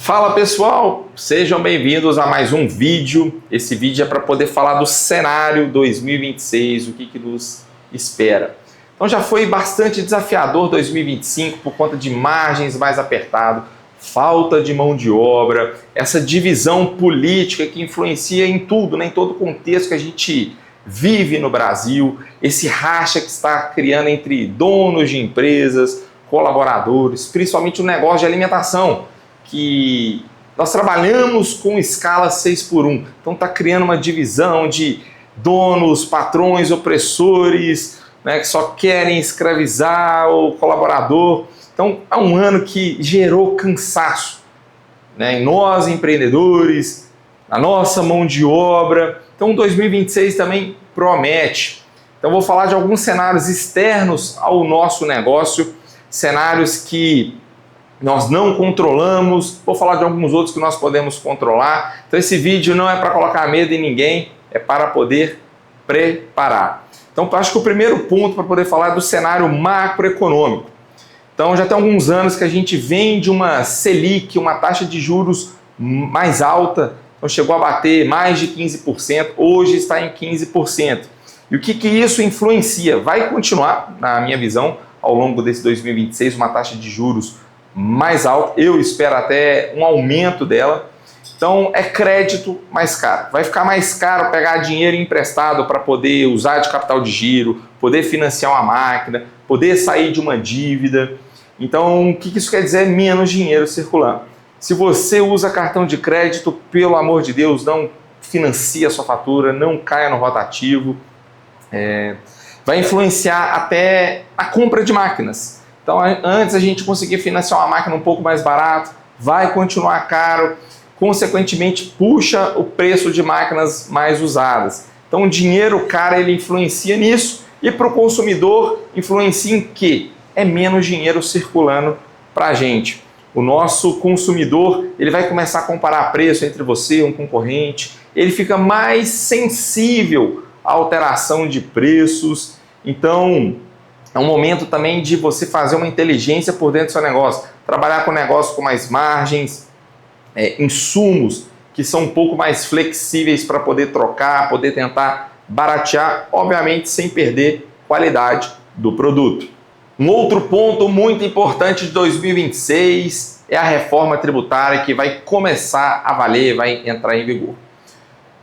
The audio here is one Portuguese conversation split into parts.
Fala pessoal, sejam bem-vindos a mais um vídeo. Esse vídeo é para poder falar do cenário 2026, o que nos espera. Então já foi bastante desafiador 2025 por conta de margens mais apertadas, falta de mão de obra, essa divisão política que influencia em tudo, em todo o contexto que a gente vive no Brasil, esse racha que está criando entre donos de empresas, colaboradores, principalmente o negócio de alimentação, que nós trabalhamos com escala 6x1. Então está criando uma divisão de donos, patrões, opressores, que só querem escravizar o colaborador. Então é um ano que gerou cansaço, em nós empreendedores, na nossa mão de obra. Então 2026 também promete. Então vou falar de alguns cenários externos ao nosso negócio, cenários que nós não controlamos, vou falar de alguns outros que nós podemos controlar. Então esse vídeo não é para colocar medo em ninguém, é para poder preparar. Então acho que o primeiro ponto para poder falar é do cenário macroeconômico. Então já tem alguns anos que a gente vem de uma Selic, uma taxa de juros mais alta, então chegou a bater mais de 15%, hoje está em 15%. E o que isso influencia? Vai continuar, na minha visão, ao longo desse 2026, uma taxa de juros mais alta, eu espero até um aumento dela. Então é crédito mais caro, vai ficar mais caro pegar dinheiro emprestado para poder usar de capital de giro, poder financiar uma máquina, poder sair de uma dívida. Então o que isso quer dizer? Menos dinheiro circulando. Se você usa cartão de crédito, pelo amor de Deus, não financie a sua fatura, não caia no rotativo, vai influenciar até a compra de máquinas. Então, antes a gente conseguia financiar uma máquina um pouco mais barato, vai continuar caro, consequentemente puxa o preço de máquinas mais usadas. Então, o dinheiro caro ele influencia nisso e para o consumidor influencia em quê? É menos dinheiro circulando para a gente. O nosso consumidor ele vai começar a comparar preço entre você e um concorrente, ele fica mais sensível à alteração de preços. Então, é um momento também de você fazer uma inteligência por dentro do seu negócio, trabalhar com negócio com mais margens, insumos que são um pouco mais flexíveis para poder trocar, poder tentar baratear, obviamente sem perder qualidade do produto. Um outro ponto muito importante de 2026 é a reforma tributária que vai começar a valer, vai entrar em vigor.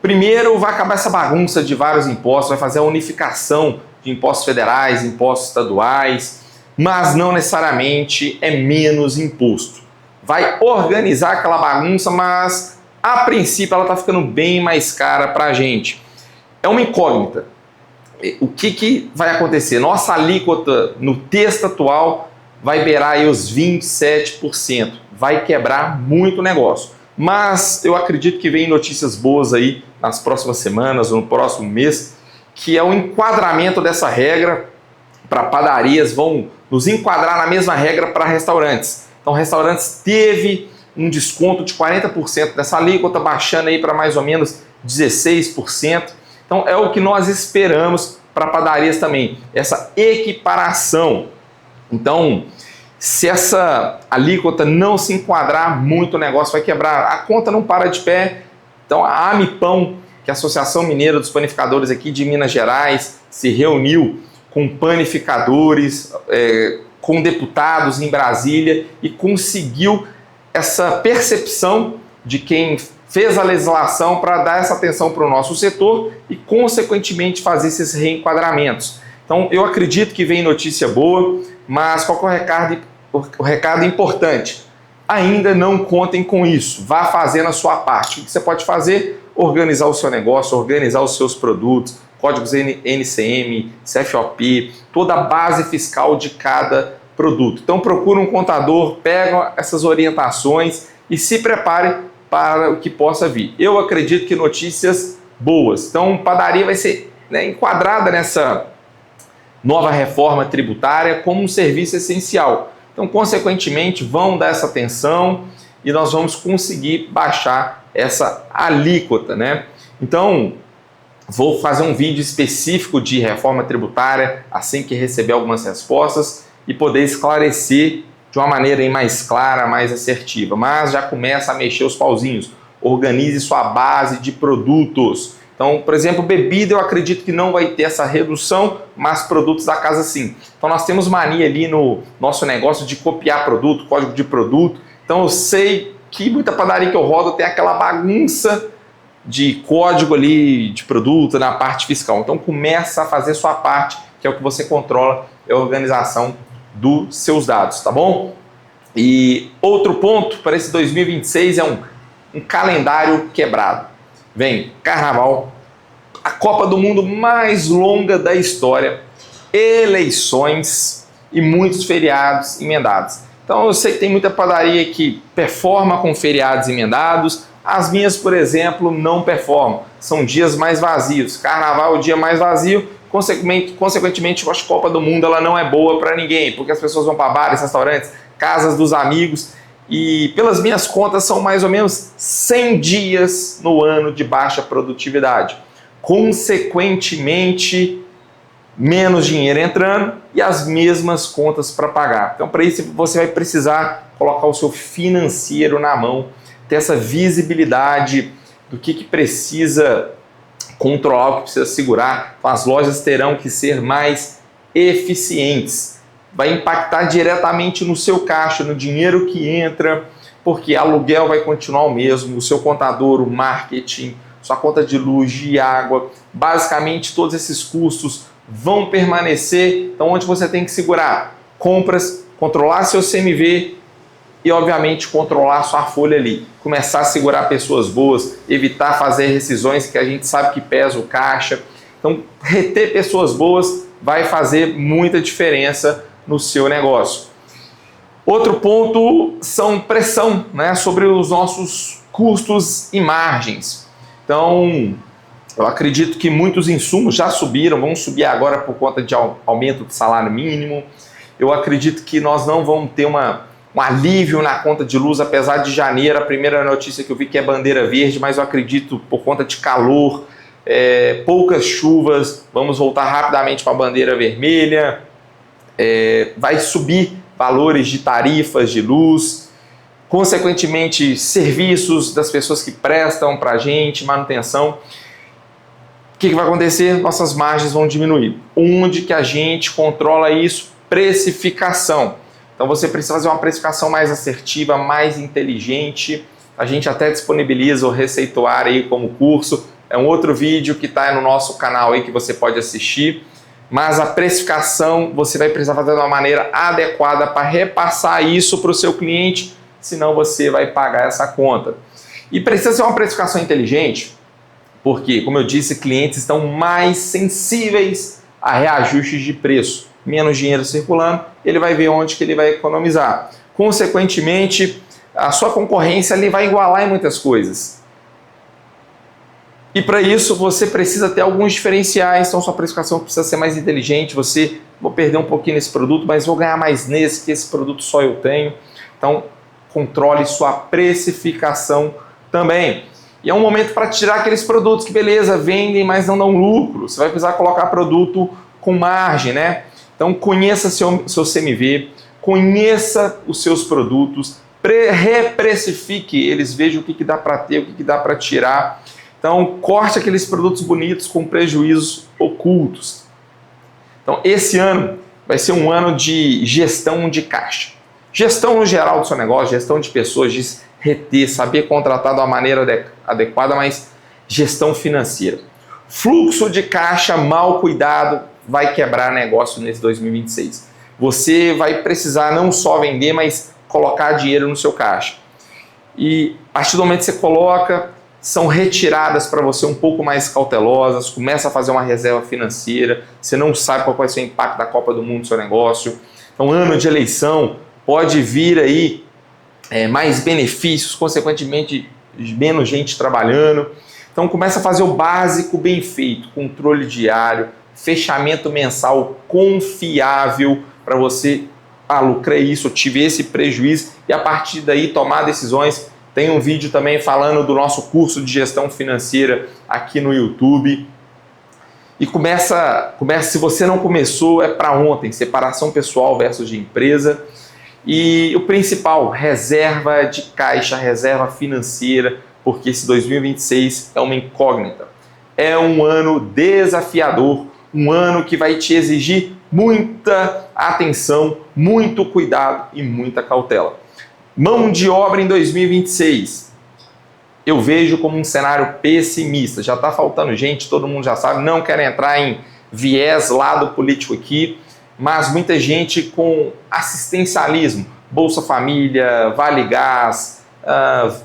Primeiro, vai acabar essa bagunça de vários impostos, vai fazer a unificação de impostos federais, impostos estaduais, mas não necessariamente é menos imposto. Vai organizar aquela bagunça, mas a princípio ela está ficando bem mais cara para a gente. É uma incógnita. O que vai acontecer? Nossa alíquota no texto atual vai beirar aí os 27%. Vai quebrar muito o negócio. Mas eu acredito que vem notícias boas aí nas próximas semanas ou no próximo mês, que é o enquadramento dessa regra para padarias, vão nos enquadrar na mesma regra para restaurantes. Então, restaurantes teve um desconto de 40% dessa alíquota, baixando aí para mais ou menos 16%. Então, é o que nós esperamos para padarias também, essa equiparação. Então, se essa alíquota não se enquadrar muito, o negócio vai quebrar. A conta não para de pé. Então, a Amipão, que é a Associação Mineira dos Panificadores aqui de Minas Gerais, se reuniu com panificadores, com deputados em Brasília e conseguiu essa percepção de quem fez a legislação para dar essa atenção para o nosso setor e, consequentemente, fazer esses reenquadramentos. Então, eu acredito que vem notícia boa, mas qual é o recado importante? Ainda não contem com isso, vá fazendo a sua parte. O que você pode fazer? Organizar o seu negócio, organizar os seus produtos, códigos NCM, CFOP, toda a base fiscal de cada produto. Então procure um contador, pega essas orientações e se prepare para o que possa vir. Eu acredito que notícias boas. Então padaria vai ser enquadrada nessa nova reforma tributária como um serviço essencial. Então, consequentemente, vão dar essa atenção e nós vamos conseguir baixar essa alíquota, Então, vou fazer um vídeo específico de reforma tributária assim que receber algumas respostas e poder esclarecer de uma maneira aí mais clara, mais assertiva, mas já começa a mexer os pauzinhos. Organize sua base de produtos. Então, por exemplo, bebida eu acredito que não vai ter essa redução, mas produtos da casa sim. Então nós temos mania ali no nosso negócio de copiar produto, código de produto. Então eu sei que muita padaria que eu rodo tem aquela bagunça de código ali de produto na parte fiscal. Então começa a fazer sua parte, que é o que você controla, é a organização dos seus dados, tá bom? E outro ponto para esse 2026 é um calendário quebrado. Vem Carnaval, a Copa do Mundo mais longa da história, eleições e muitos feriados emendados. Então eu sei que tem muita padaria que performa com feriados emendados, as minhas, por exemplo, não performam, são dias mais vazios. Carnaval é o dia mais vazio, consequentemente a Copa do Mundo ela não é boa para ninguém, porque as pessoas vão para bares, restaurantes, casas dos amigos, e pelas minhas contas são mais ou menos 100 dias no ano de baixa produtividade. Consequentemente, menos dinheiro entrando e as mesmas contas para pagar. Então, para isso, você vai precisar colocar o seu financeiro na mão, ter essa visibilidade do que precisa controlar, o que precisa segurar. Então, as lojas terão que ser mais eficientes. Vai impactar diretamente no seu caixa, no dinheiro que entra, porque aluguel vai continuar o mesmo, o seu contador, o marketing, sua conta de luz, de água, basicamente todos esses custos vão permanecer. Então onde você tem que segurar? Compras, controlar seu CMV e obviamente controlar sua folha ali. Começar a segurar pessoas boas, evitar fazer rescisões que a gente sabe que pesa o caixa. Então reter pessoas boas vai fazer muita diferença no seu negócio. Outro ponto são pressão, né, sobre os nossos custos e margens. Então, eu acredito que muitos insumos já subiram, vão subir agora por conta de aumento do salário mínimo. Eu acredito que nós não vamos ter um alívio na conta de luz, apesar de janeiro, a primeira notícia que eu vi que é bandeira verde, mas eu acredito por conta de calor, poucas chuvas, vamos voltar rapidamente para a bandeira vermelha. Vai subir valores de tarifas de luz, consequentemente serviços das pessoas que prestam para a gente, manutenção. O que vai acontecer? Nossas margens vão diminuir. Onde que a gente controla isso? Precificação. Então você precisa fazer uma precificação mais assertiva, mais inteligente. A gente até disponibiliza o receituário aí como curso. É um outro vídeo que está no nosso canal aí que você pode assistir. Mas a precificação você vai precisar fazer de uma maneira adequada para repassar isso para o seu cliente, senão você vai pagar essa conta. E precisa ser uma precificação inteligente, porque, como eu disse, clientes estão mais sensíveis a reajustes de preço. Menos dinheiro circulando, ele vai ver onde que ele vai economizar. Consequentemente, a sua concorrência ele vai igualar em muitas coisas. E para isso você precisa ter alguns diferenciais, então sua precificação precisa ser mais inteligente. Vou perder um pouquinho nesse produto, mas vou ganhar mais nesse, que esse produto só eu tenho. Então controle sua precificação também. E é um momento para tirar aqueles produtos que beleza, vendem, mas não dão lucro. Você vai precisar colocar produto com margem, né? Então conheça seu CMV, conheça os seus produtos, reprecifique eles, veja o que dá para ter, o que dá para tirar. Então, corte aqueles produtos bonitos com prejuízos ocultos. Então, esse ano vai ser um ano de gestão de caixa. Gestão no geral do seu negócio, gestão de pessoas, de reter, saber contratar de uma maneira adequada, mas gestão financeira. Fluxo de caixa mal cuidado vai quebrar negócio nesse 2026. Você vai precisar não só vender, mas colocar dinheiro no seu caixa. E a partir do momento que você coloca, são retiradas para você um pouco mais cautelosas, começa a fazer uma reserva financeira, você não sabe qual vai ser o impacto da Copa do Mundo no seu negócio. Então, ano de eleição, pode vir aí mais benefícios, consequentemente menos gente trabalhando. Então começa a fazer o básico bem feito, controle diário, fechamento mensal confiável para você, lucrei isso, eu tive esse prejuízo e a partir daí tomar decisões. Tem um vídeo também falando do nosso curso de gestão financeira aqui no YouTube. E começa, se você não começou, é para ontem, separação pessoal versus de empresa. E o principal, reserva de caixa, reserva financeira, porque esse 2026 é uma incógnita. É um ano desafiador, um ano que vai te exigir muita atenção, muito cuidado e muita cautela. Mão de obra em 2026. Eu vejo como um cenário pessimista. Já está faltando gente, todo mundo já sabe, não quero entrar em viés lado político aqui, mas muita gente com assistencialismo, Bolsa Família, Vale Gás,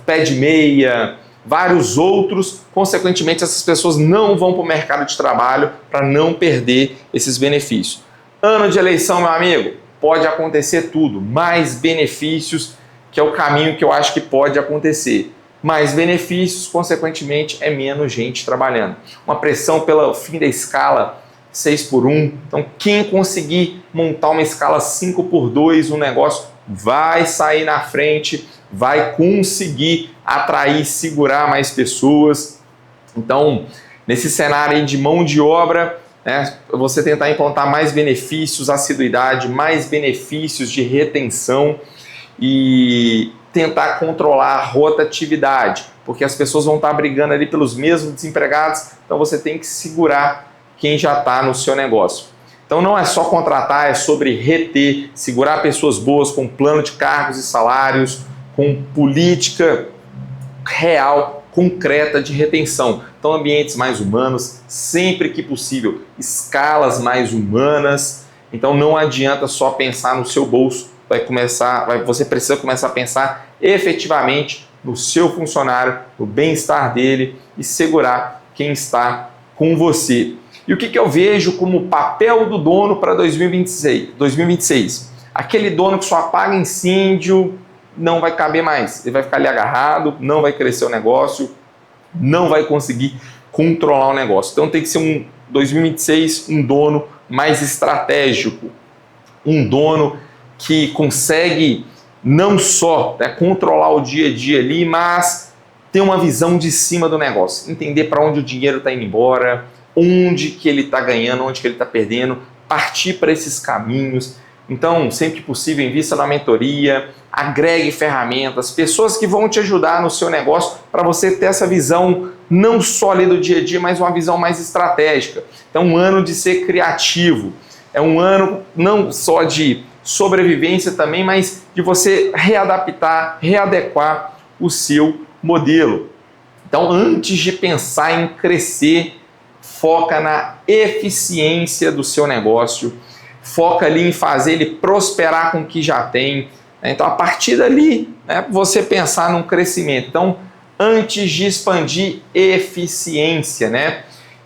Pé de Meia, vários outros. Consequentemente, essas pessoas não vão para o mercado de trabalho para não perder esses benefícios. Ano de eleição, meu amigo, pode acontecer tudo. Mais benefícios, que é o caminho que eu acho que pode acontecer. Mais benefícios, consequentemente, é menos gente trabalhando. Uma pressão pelo fim da escala 6x1. Então, quem conseguir montar uma escala 5x2 no negócio vai sair na frente, vai conseguir atrair, segurar mais pessoas. Então, nesse cenário aí de mão de obra, você tentar implantar mais benefícios, assiduidade, mais benefícios de retenção e tentar controlar a rotatividade, porque as pessoas vão estar brigando ali pelos mesmos desempregados, então você tem que segurar quem já está no seu negócio. Então não é só contratar, é sobre reter, segurar pessoas boas com plano de cargos e salários, com política real, concreta de retenção. Então ambientes mais humanos, sempre que possível, escalas mais humanas. Então não adianta só pensar no seu bolso, você precisa começar a pensar efetivamente no seu funcionário, no bem-estar dele e segurar quem está com você. E o que eu vejo como papel do dono para 2026? Aquele dono que só apaga incêndio não vai caber mais. Ele vai ficar ali agarrado, não vai crescer o negócio, não vai conseguir controlar o negócio. Então tem que ser um 2026 um dono mais estratégico, um dono que consegue não só controlar o dia a dia ali, mas ter uma visão de cima do negócio, entender para onde o dinheiro está indo embora, onde que ele está ganhando, onde que ele está perdendo, partir para esses caminhos. Então, sempre que possível, invista na mentoria, agregue ferramentas, pessoas que vão te ajudar no seu negócio para você ter essa visão não só ali do dia a dia, mas uma visão mais estratégica. Então, um ano de ser criativo, é um ano não só de sobrevivência também, mas de você readaptar, readequar o seu modelo. Então, antes de pensar em crescer, foca na eficiência do seu negócio, foca ali em fazer ele prosperar com o que já tem. Então, a partir dali, você pensar num crescimento. Então, antes de expandir, eficiência,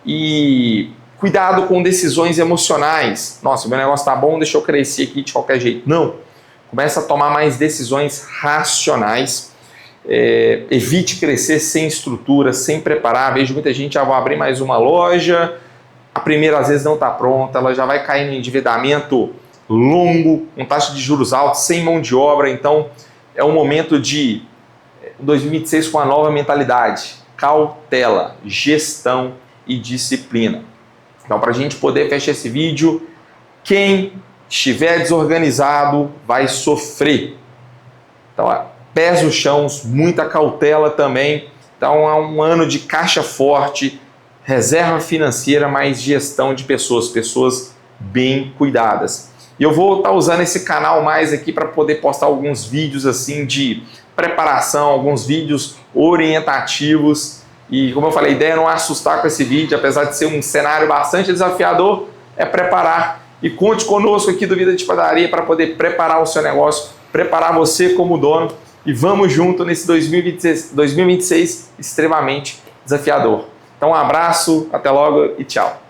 E cuidado com decisões emocionais. Nossa, meu negócio tá bom, deixa eu crescer aqui de qualquer jeito. Não. Começa a tomar mais decisões racionais. Evite crescer sem estrutura, sem preparar. Vejo muita gente, vou abrir mais uma loja, a primeira às vezes não está pronta, ela já vai cair no endividamento longo, com taxa de juros alta, sem mão de obra. Então é um momento de 2026 com uma nova mentalidade, cautela, gestão e disciplina. Então, para a gente poder fechar esse vídeo, quem estiver desorganizado vai sofrer. Então, pés no chão, muita cautela também. Então, é um ano de caixa forte, reserva financeira, mais gestão de pessoas bem cuidadas. E eu vou estar usando esse canal mais aqui para poder postar alguns vídeos assim de preparação, alguns vídeos orientativos. E como eu falei, a ideia é não assustar com esse vídeo, apesar de ser um cenário bastante desafiador, é preparar. E conte conosco aqui do Vida de Padaria para poder preparar o seu negócio, preparar você como dono. E vamos junto nesse 2026 extremamente desafiador. Então um abraço, até logo e tchau.